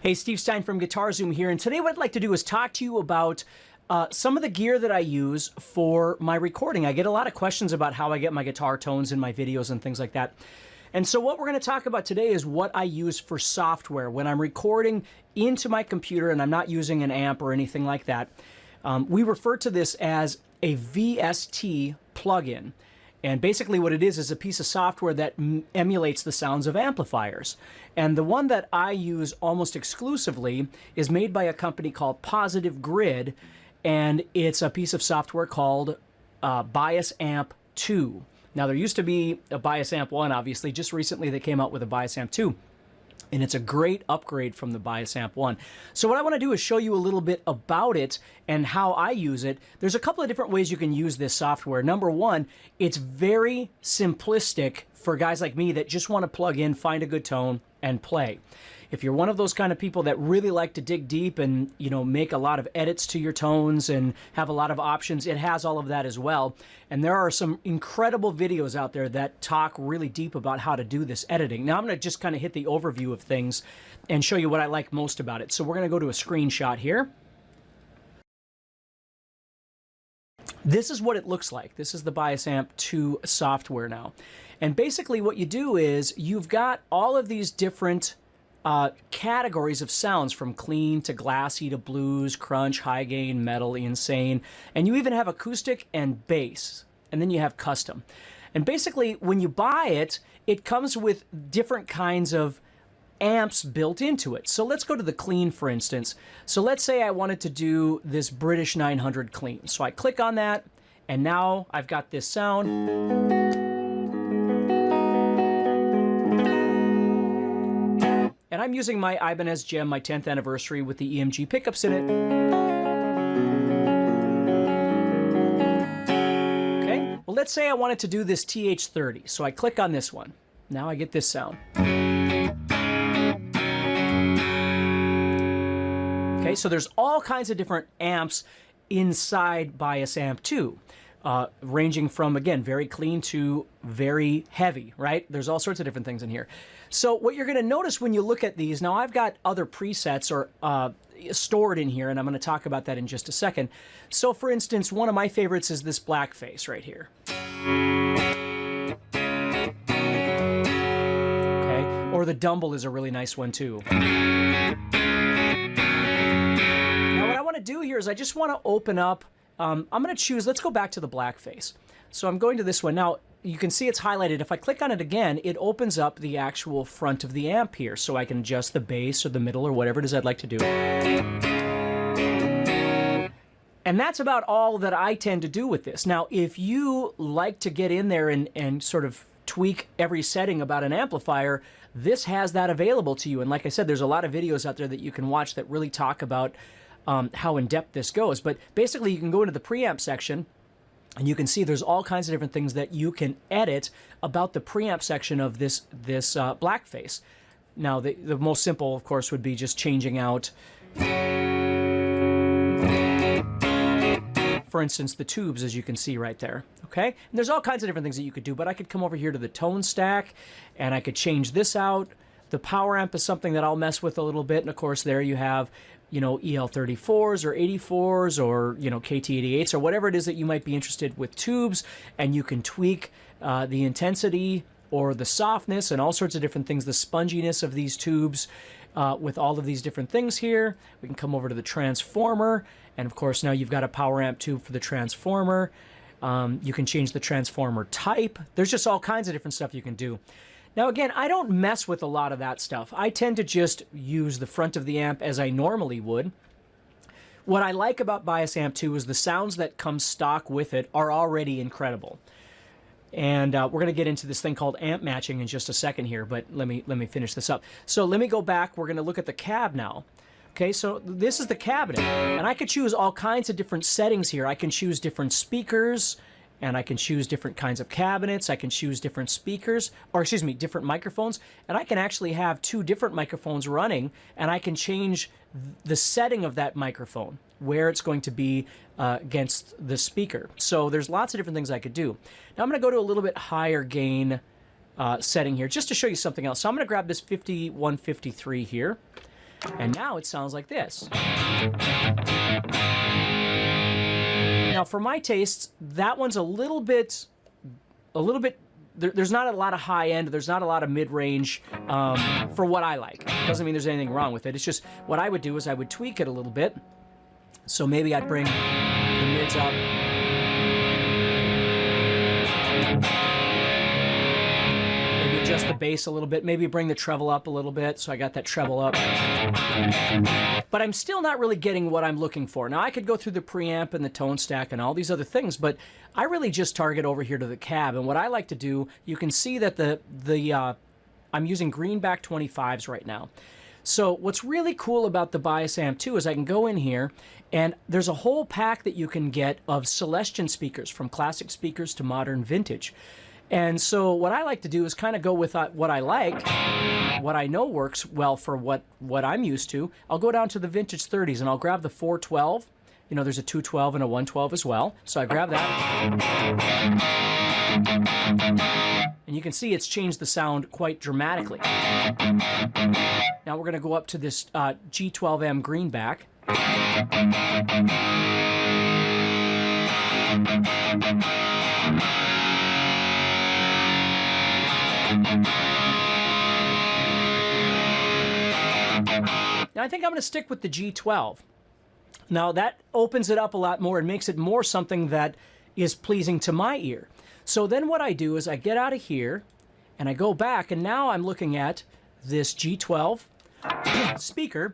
Hey, Steve Stine from guitarzoom here, and today what I'd like to do is talk to you about some of the gear that I use for my recording. I get a lot of questions about how I get my guitar tones in my videos and things like that. And so what we're going to talk about today is what I use for software when I'm recording into my computer and I'm not using an amp or anything like that. We refer to this as a VST plugin. And basically what it is a piece of software that emulates the sounds of amplifiers. And the one that I use almost exclusively is made by a company called Positive Grid, and it's a piece of software called Bias Amp 2. Now there used to be a Bias Amp 1, obviously. Just recently they came out with a Bias Amp 2. And it's a great upgrade from the Bias Amp 1. So what I want to do is show you a little bit about it and how I use it. There's a couple of different ways you can use this software. Number one, it's very simplistic for guys like me that just want to plug in, find a good tone, and play. If you're one of those kind of people that really like to dig deep and, you know, make a lot of edits to your tones and have a lot of options, it has all of that as well. And there are some incredible videos out there that talk really deep about how to do this editing. Now I'm going to just kind of hit the overview of things and show you what I like most about it. So we're going to go to a screenshot here. This is what it looks like. This is the Bias Amp 2 software now. And basically what you do is you've got all of these different categories of sounds, from clean to glassy to blues, crunch, high gain, metal, insane, and you even have acoustic and bass, and then you have custom. And basically when you buy it, it comes with different kinds of amps built into it. So let's go to the clean, for instance. So let's say I wanted to do this British 900 clean. So I click on that, and now I've got this sound. And I'm using my Ibanez Gem, my 10th anniversary, with the EMG pickups in it. Okay, well, let's say I wanted to do this TH30. So I click on this one. Now I get this sound. Okay, so there's all kinds of different amps inside Bias Amp 2. Ranging from, again, very clean to very heavy, right? There's all sorts of different things in here. So what you're going to notice when you look at these, now I've got other presets stored in here, and I'm going to talk about that in just a second. So for instance, one of my favorites is this blackface right here. Okay, or the Dumble is a really nice one too. Now what I want to do here is I just want to open up. I'm going to choose, let's go back to the blackface. So I'm going to this one. Now, you can see it's highlighted. If I click on it again, it opens up the actual front of the amp here, so I can adjust the bass or the middle or whatever it is I'd like to do. And that's about all that I tend to do with this. Now, if you like to get in there and sort of tweak every setting about an amplifier, this has that available to you. And like I said, there's a lot of videos out there that you can watch that really talk about how in-depth this goes. But basically you can go into the preamp section and you can see there's all kinds of different things that you can edit about the preamp section of this blackface. Now the most simple, of course, would be just changing out, for instance, the tubes, as you can see right there. Okay, and there's all kinds of different things that you could do, but I could come over here to the tone stack and I could change this out. The power amp is something that I'll mess with a little bit, and of course there you have, you know, EL34s or 84s or, you know, KT88s or whatever it is that you might be interested with tubes, and you can tweak the intensity or the softness and all sorts of different things, the sponginess of these tubes with all of these different things here. We can come over to the transformer, and of course now you've got a power amp tube for the transformer. You can change the transformer type. There's just all kinds of different stuff you can do. Now again, I don't mess with a lot of that stuff. I tend to just use the front of the amp as I normally would. What I like about Bias Amp 2 is the sounds that come stock with it are already incredible. And we're going to get into this thing called amp matching in just a second here, but let me finish this up. So let me go back. We're going to look at the cab now. Okay, so this is the cabinet, and I could choose all kinds of different settings here. I can choose different speakers, and I can choose different kinds of cabinets. I can choose different speakers, or excuse me, different microphones. And I can actually have two different microphones running, and I can change the setting of that microphone, where it's going to be against the speaker. So there's lots of different things I could do. Now I'm going to go to a little bit higher gain setting here just to show you something else. So I'm going to grab this 5153 here. And now it sounds like this. Now, for my tastes, that one's a little bit, there's not a lot of high end, there's not a lot of mid-range for what I like. Doesn't mean there's anything wrong with it. It's just what I would do is I would tweak it a little bit. So maybe I'd bring the mids up. Maybe adjust the bass a little bit. Maybe bring the treble up a little bit. So I got that treble up. But I'm still not really getting what I'm looking for. Now, I could go through the preamp and the tone stack and all these other things, but I really just target over here to the cab. And what I like to do, you can see that I'm using greenback 25s right now. So what's really cool about the Bias Amp 2 is I can go in here and there's a whole pack that you can get of Celestion speakers, from classic speakers to modern vintage. And so what I like to do is kind of go with what I like, what I know works well for what I'm used to. I'll go down to the vintage 30s and I'll grab the 412. You know, there's a 212 and a 112 as well. So I grab that. And you can see it's changed the sound quite dramatically. Now we're going to go up to this G12M greenback. Now I think I'm going to stick with the G12. Now that opens it up a lot more and makes it more something that is pleasing to my ear. So then what I do is I get out of here and I go back, and now I'm looking at this G12 speaker.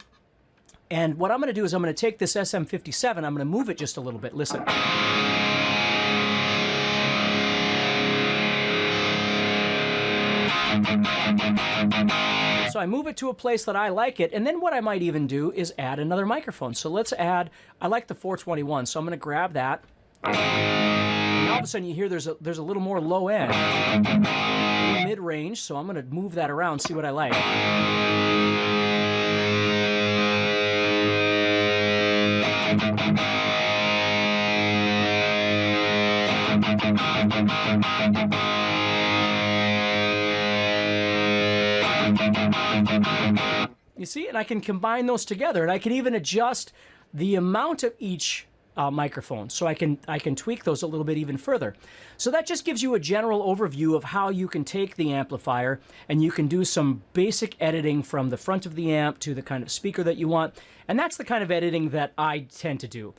And what I'm going to do is I'm going to take this SM57, I'm going to move it just a little bit. Listen. So I move it to a place that I like it, and then what I might even do is add another microphone. So let's add, I like the 421, so I'm going to grab that. And all of a sudden you hear there's a little more low end, mid-range, so I'm going to move that around, see what I like. You see, and I can combine those together, and I can even adjust the amount of each microphone, so I can tweak those a little bit even further. So that just gives you a general overview of how you can take the amplifier and you can do some basic editing from the front of the amp to the kind of speaker that you want, and that's the kind of editing that I tend to do.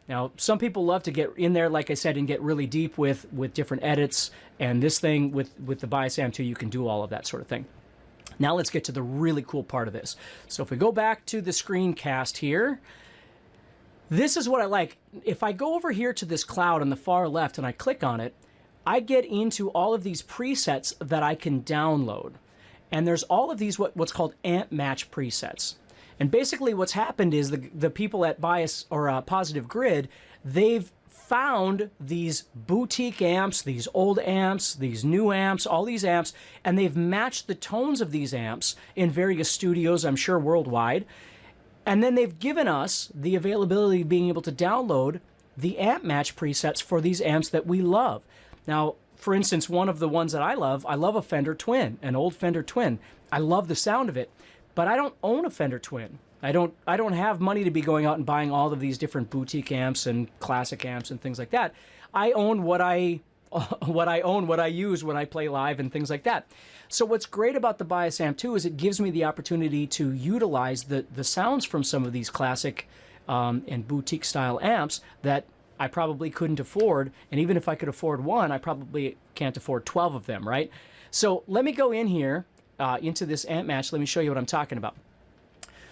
Now, some people love to get in there, like I said, and get really deep with different edits, and this thing with the Bias Amp 2, you can do all of that sort of thing. Now let's get to the really cool part of this. So if we go back to the screencast here, this is what I like. If I go over here to this cloud on the far left and I click on it, I get into all of these presets that I can download. And there's all of these what's called amp match presets. And basically what's happened is the people at Bias or Positive Grid, they've found these boutique amps, these old amps, these new amps, all these amps, and they've matched the tones of these amps in various studios, I'm sure worldwide. And then they've given us the availability of being able to download the amp match presets for these amps that we love. Now, for instance, one of the ones that I love a Fender Twin, an old Fender Twin. I love the sound of it, but I don't own a Fender Twin. I don't have money to be going out and buying all of these different boutique amps and classic amps and things like that. I own what I use when I play live and things like that. So what's great about the Bias Amp 2 is it gives me the opportunity to utilize the sounds from some of these classic and boutique style amps that I probably couldn't afford. And even if I could afford one, I probably can't afford 12 of them, right? So let me go in here into this amp match. Let me show you what I'm talking about.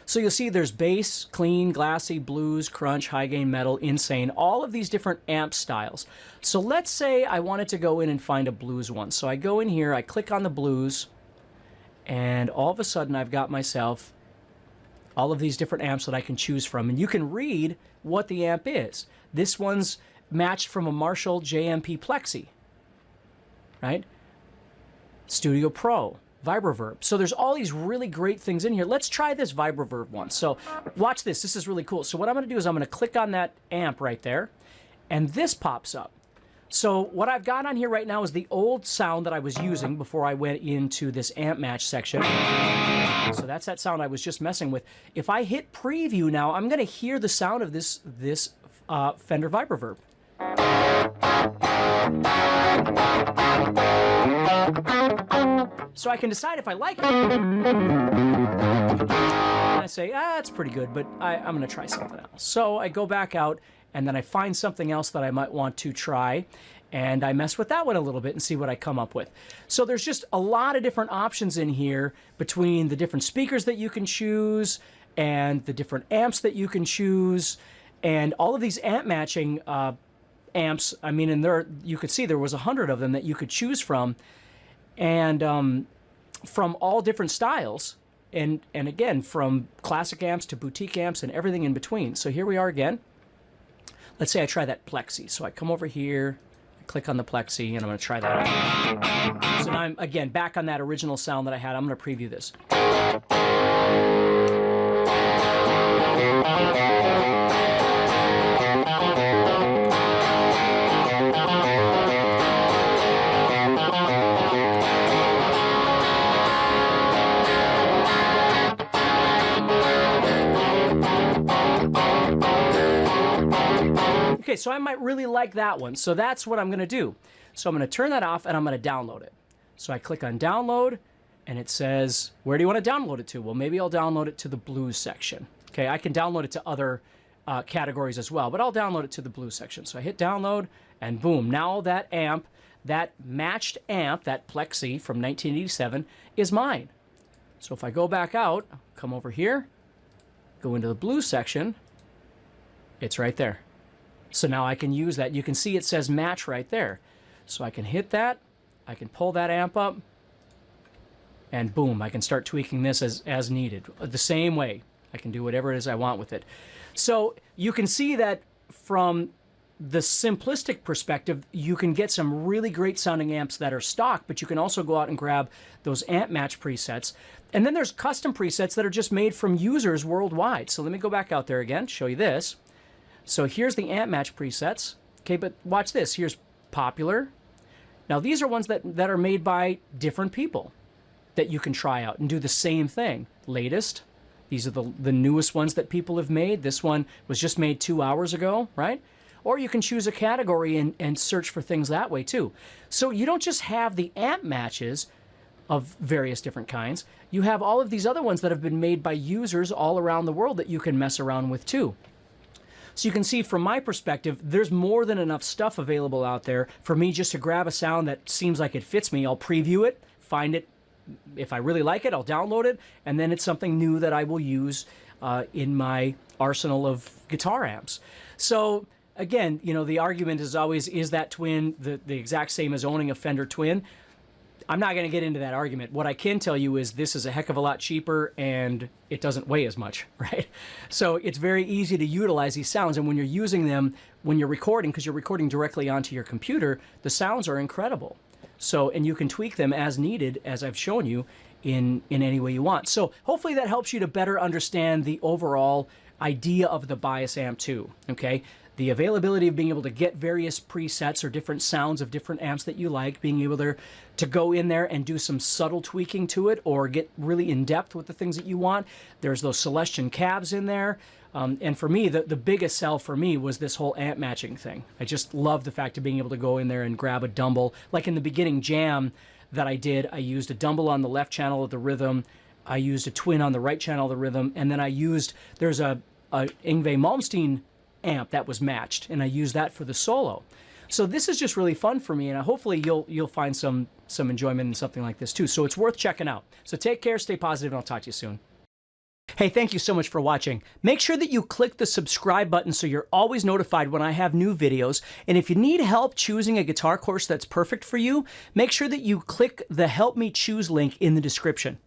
So you'll see there's bass, clean, glassy, blues, crunch, high gain metal, insane, all of these different amp styles. So let's say I wanted to go in and find a blues one. So I go in here, I click on the blues, and all of a sudden I've got myself all of these different amps that I can choose from. And you can read what the amp is. This one's matched from a Marshall JMP Plexi, right? Studio Pro. Vibreverb. So there's all these really great things in here. Let's try this Vibreverb one. So watch this. This is really cool. So what I'm going to do is I'm going to click on that amp right there, and this pops up. So what I've got on here right now is the old sound that I was using before I went into this amp match section. So that's that sound I was just messing with. If I hit preview now, I'm going to hear the sound of this Fender Vibroverb. So I can decide if I like it. And I say, it's pretty good, but I'm going to try something else. So I go back out, and then I find something else that I might want to try, and I mess with that one a little bit and see what I come up with. So there's just a lot of different options in here between the different speakers that you can choose and the different amps that you can choose, and all of these amp matching amps. I mean, and there you could see there was 100 of them that you could choose from, and from all different styles, and again, from classic amps to boutique amps and everything in between. So here we are again. Let's say I try that Plexi. So I come over here, I click on the Plexi, and I'm going to try that. So now I'm, again, back on that original sound that I had. I'm going to preview this. Okay, so I might really like that one. So that's what I'm going to do. So I'm going to turn that off, and I'm going to download it. So I click on download, and it says, where do you want to download it to? Well, maybe I'll download it to the blues section. Okay, I can download it to other categories as well, but I'll download it to the blues section. So I hit download, and boom, now that amp, that matched amp, that Plexi from 1987, is mine. So if I go back out, come over here, go into the blues section, it's right there. So now I can use that. You can see it says match right there. So I can hit that, I can pull that amp up, and boom, I can start tweaking this as needed. The same way, I can do whatever it is I want with it. So you can see that from the simplistic perspective, you can get some really great sounding amps that are stock, but you can also go out and grab those amp match presets. And then there's custom presets that are just made from users worldwide. So let me go back out there again, show you this. So here's the amp match presets. Okay, but watch this. Here's popular. Now these are ones that are made by different people that you can try out and do the same thing. Latest. These are the newest ones that people have made. This one was just made 2 hours ago, right? Or you can choose a category and search for things that way too. So you don't just have the amp matches of various different kinds. You have all of these other ones that have been made by users all around the world that you can mess around with too. So you can see from my perspective, there's more than enough stuff available out there for me just to grab a sound that seems like it fits me. I'll preview it, find it. If I really like it, I'll download it, and then it's something new that I will use in my arsenal of guitar amps. So again, you know, the argument is always, is that twin the exact same as owning a Fender Twin? I'm not going to get into that argument. What I can tell you is this is a heck of a lot cheaper and it doesn't weigh as much, right? So it's very easy to utilize these sounds, and when you're using them, when you're recording, because you're recording directly onto your computer, the sounds are incredible. So, and you can tweak them as needed, as I've shown you, in any way you want. So hopefully that helps you to better understand the overall idea of the Bias Amp 2, okay? The availability of being able to get various presets or different sounds of different amps that you like, being able to go in there and do some subtle tweaking to it or get really in-depth with the things that you want. There's those Celestion cabs in there. And for me, the biggest sell for me was this whole amp matching thing. I just love the fact of being able to go in there and grab a dumble. Like in the beginning jam that I did, I used a dumble on the left channel of the rhythm. I used a twin on the right channel of the rhythm. And then I used, there's a Yngwie Malmsteen amp that was matched, and I use that for the solo. So this is just really fun for me, and hopefully you'll find some enjoyment in something like this too. So it's worth checking out. So take care, stay positive, and I'll talk to you soon. Hey, thank you so much for watching. Make sure that you click the subscribe button so you're always notified when I have new videos. And if you need help choosing a guitar course that's perfect for you, make sure that you click the Help Me Choose link in the description.